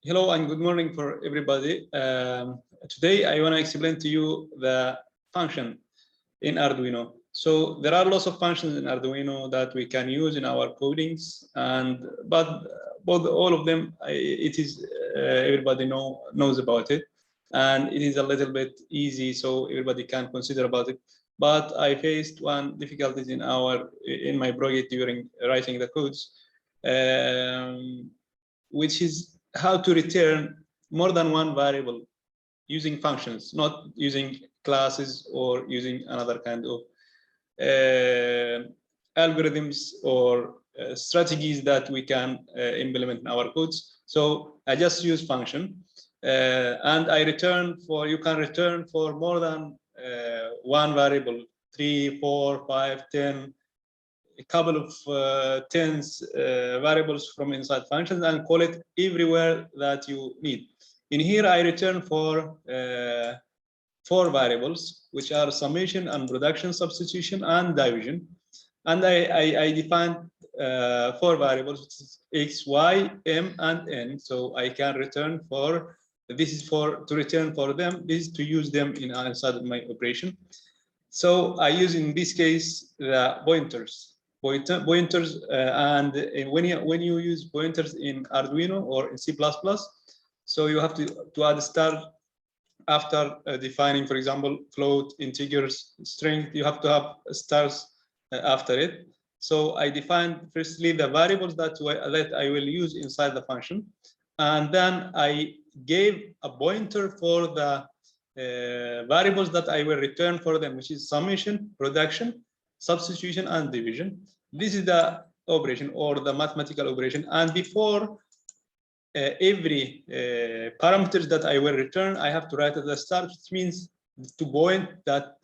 Hello and good morning for everybody. Today I want to explain to you the function in Arduino. So there are lots of functions in Arduino that we can use in our codings, but all of them, it is everybody knows about it, and it is a little bit easy, so everybody can consider about it. But I faced one difficulties in my project during writing the codes, which is how to return more than one variable using functions, not using classes or using another kind of algorithms or strategies that we can implement in our codes. So I just use function, and I return for, you can return for more than one variable, 3, 4, 5, 10, a couple of tens variables from inside functions, and call it everywhere that you need. In here, I return for 4 variables, which are summation and production, substitution and division. And I defined 4 variables, which is x, y, m, and n. So I can return for, this is for to return for them, this is to use them inside of my operation. So I use in this case the pointers, and when you use pointers in Arduino or in C++, so you have to add star after defining, for example, float, integers, string. You have to have stars after it. So I defined firstly the variables that I will use inside the function, and then I gave a pointer for the variables that I will return for them, which is summation, production, substitution, and division. This is the operation or the mathematical operation. And before every parameters that I will return, I have to write at the start, which means to point that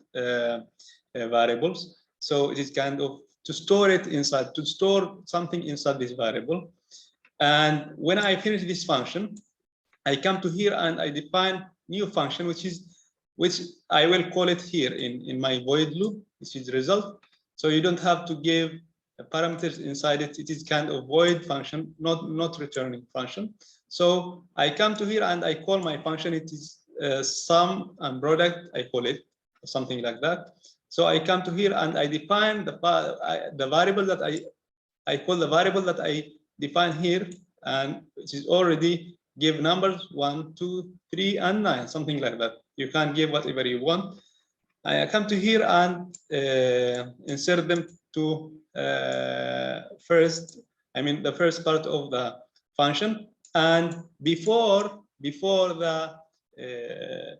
variables. So it is kind of to store it inside, to store something inside this variable. And when I finish this function, I come to here and I define new function, which I will call it here in my void loop, which is result. So you don't have to give parameters inside it. It is kind of void function, not returning function. So I come to here and I call my function. It is sum and product. I call it something like that. So I come to here and I define the variable that I call the variable that I define here, and it is already give numbers 1, 2, 3, and 9, something like that. You can give whatever you want. I come to here and insert them to the first part of the function. And before the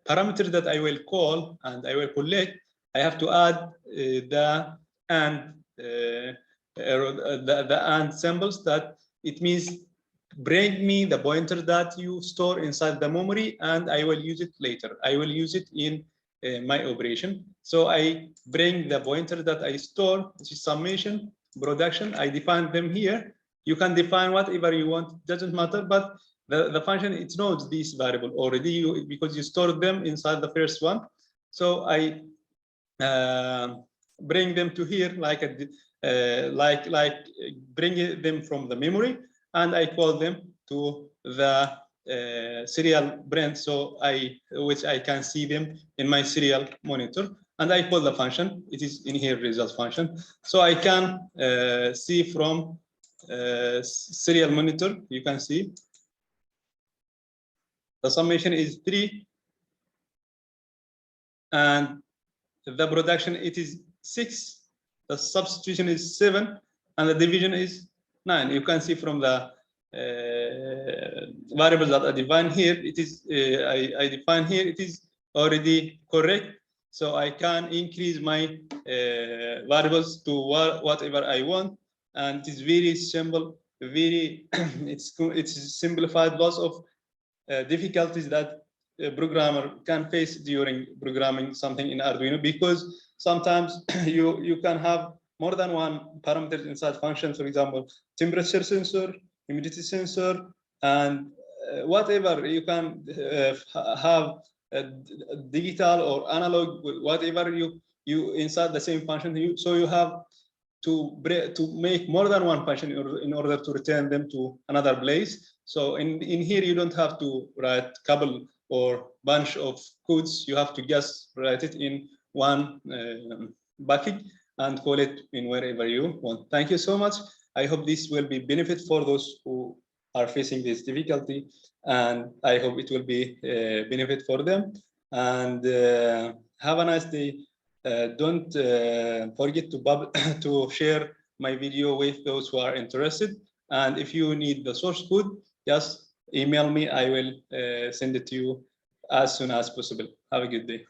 parameter that I will call and I will collect, I have to add the and symbols. That it means bring me the pointer that you store inside the memory, and I will use it later. I will use it in my operation. So I bring the pointer that I store, which is summation, production. I define them here. You can define whatever you want, doesn't matter, but the function, it knows this variable already because you stored them inside the first one. So I bring them to here like bring them from the memory, and I call them to the serial print, which I can see them in my serial monitor, and I call the function. It is in here result function. So I can see from serial monitor, you can see the summation is 3, and the production, it is 6, the substitution is 7, and the division is 9. You can see from the variables that I define here, it is I define here, it is already correct. So I can increase my variables to whatever I want, and it is very simple, very it's simplified. Lots of difficulties that a programmer can face during programming something in Arduino, because sometimes you can have more than one parameter inside functions. For example, temperature sensor, humidity sensor, and whatever you can have digital or analog, whatever you inside the same function. So you have to make more than one function in order to return them to another place. So in here, you don't have to write a couple or bunch of codes. You have to just write it in one bucket and call it in wherever you want. Thank you so much. I hope this will be benefit for those who are facing this difficulty, and I hope it will be a benefit for them. And have a nice day. Don't forget to share my video with those who are interested. And if you need the source code, just email me. I will send it to you as soon as possible. Have a good day.